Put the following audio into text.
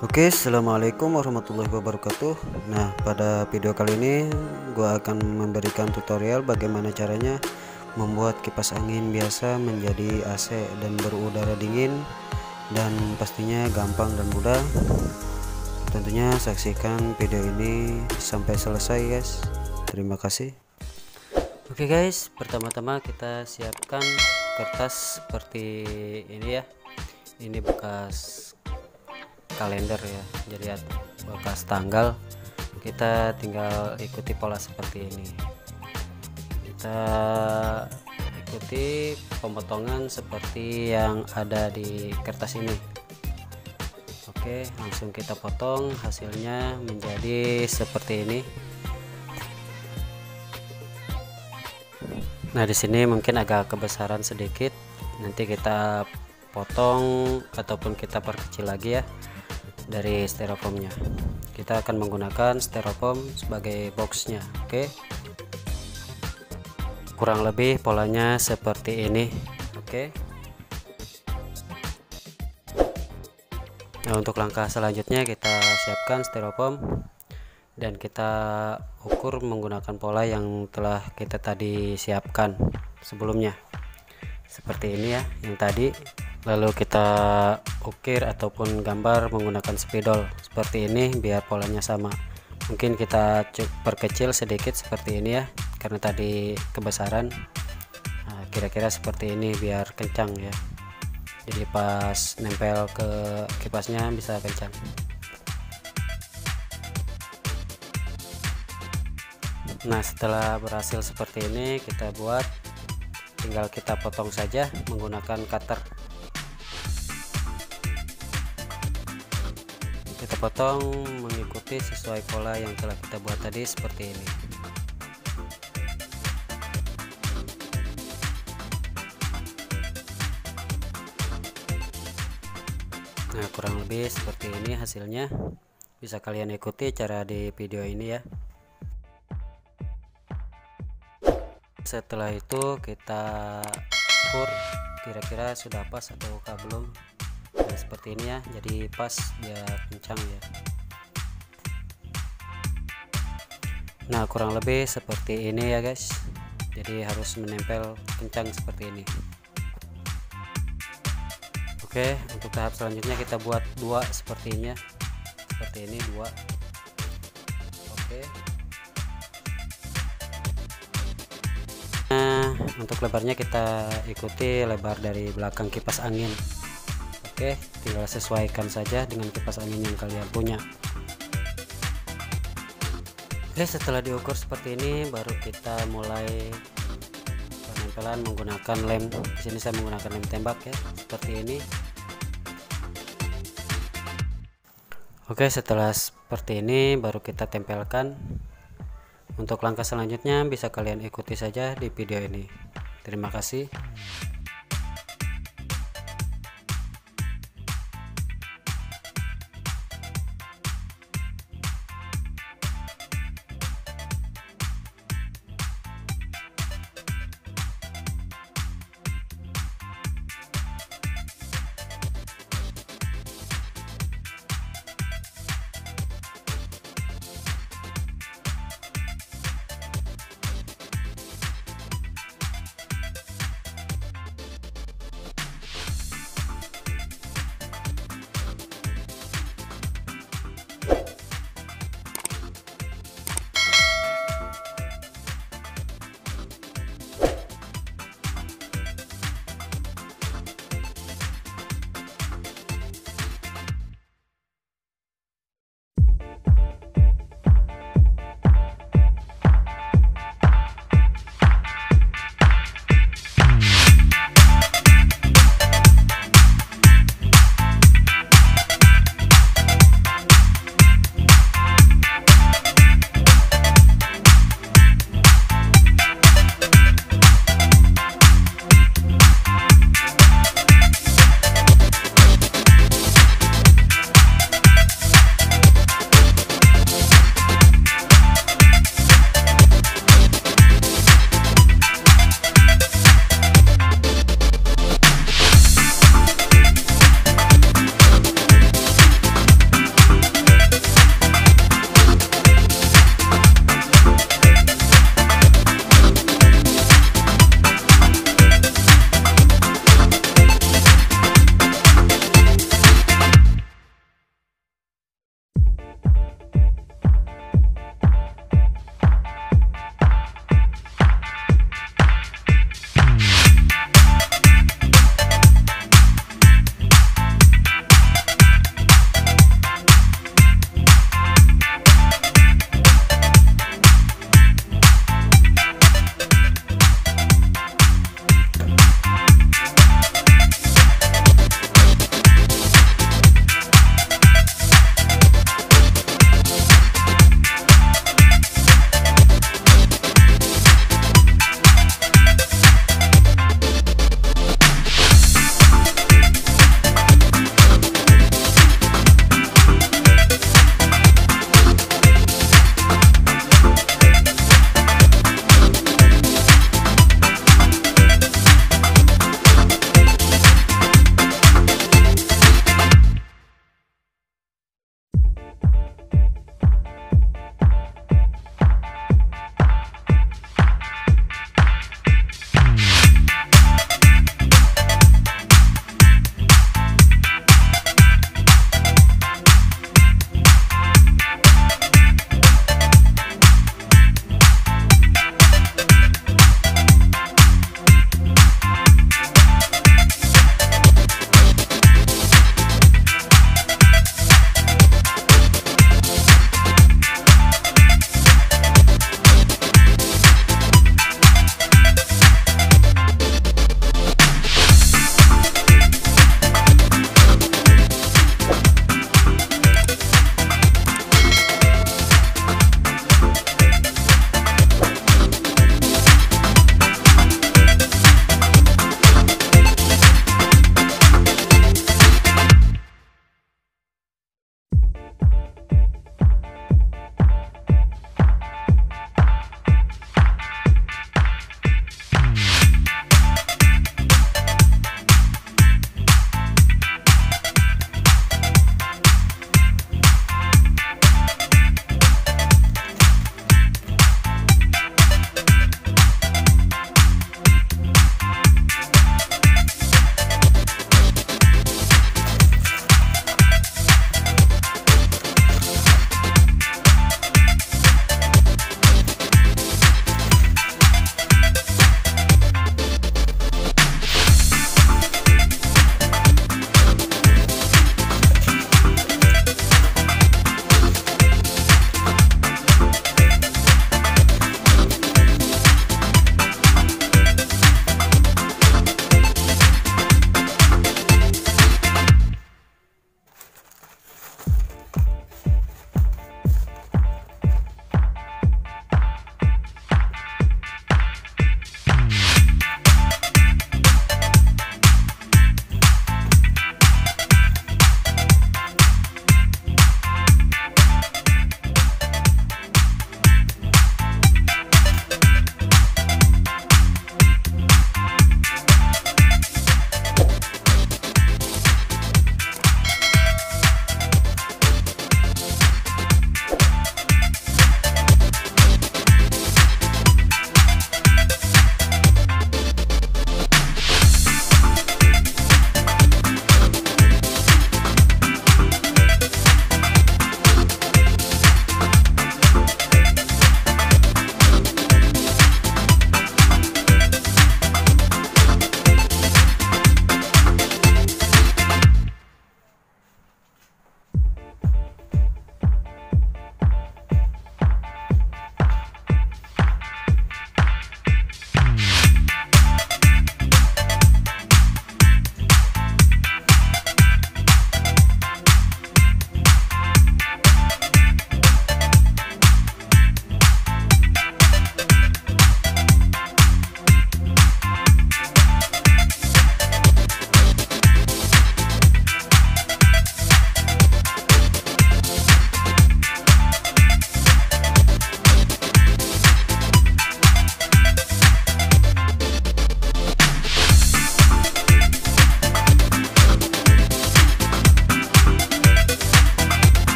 Oke, assalamualaikum warahmatullahi wabarakatuh. Nah, pada video kali ini gua akan memberikan tutorial bagaimana caranya membuat kipas angin biasa menjadi AC dan berudara dingin, dan pastinya gampang dan mudah. Tentunya saksikan video ini sampai selesai, guys. Terima kasih. Oke guys, pertama-tama kita siapkan kertas seperti ini ya. Ini bekas kalender ya, jadi bekas tanggal. Kita tinggal ikuti pola seperti ini, kita ikuti pemotongan seperti yang ada di kertas ini. Oke, langsung kita potong, hasilnya menjadi seperti ini. Nah, di sini mungkin agak kebesaran sedikit, nanti kita potong ataupun kita perkecil lagi ya dari styrofoamnya. Kita akan menggunakan styrofoam sebagai boxnya. Oke, kurang lebih polanya seperti ini. Oke, nah untuk langkah selanjutnya kita siapkan styrofoam dan kita ukur menggunakan pola yang telah kita tadi siapkan sebelumnya, seperti ini ya yang tadi. Lalu kita ukir ataupun gambar menggunakan spidol seperti ini biar polanya sama. Mungkin kita perkecil sedikit seperti ini ya, karena tadi kebesaran. Nah, kira-kira seperti ini biar kencang ya, jadi pas nempel ke kipasnya bisa kencang. Nah, setelah berhasil seperti ini, kita buat, tinggal kita potong saja menggunakan cutter. Kita potong mengikuti sesuai pola yang telah kita buat tadi seperti ini. Nah, kurang lebih seperti ini hasilnya. Bisa kalian ikuti cara di video ini ya. Setelah itu kita ukur kira-kira sudah pas atau belum. Nah, seperti ini ya, jadi pas biar kencang ya. Nah, kurang lebih seperti ini ya guys, jadi harus menempel kencang seperti ini. Oke, untuk tahap selanjutnya kita buat dua sepertinya, seperti ini dua. Oke, nah untuk lebarnya kita ikuti lebar dari belakang kipas angin. Oke, tinggal sesuaikan saja dengan kipas angin yang kalian punya. Oke, setelah diukur seperti ini baru kita mulai penempelan menggunakan lem. Di sini saya menggunakan lem tembak ya, seperti ini. Oke, setelah seperti ini baru kita tempelkan. Untuk langkah selanjutnya bisa kalian ikuti saja di video ini. Terima kasih.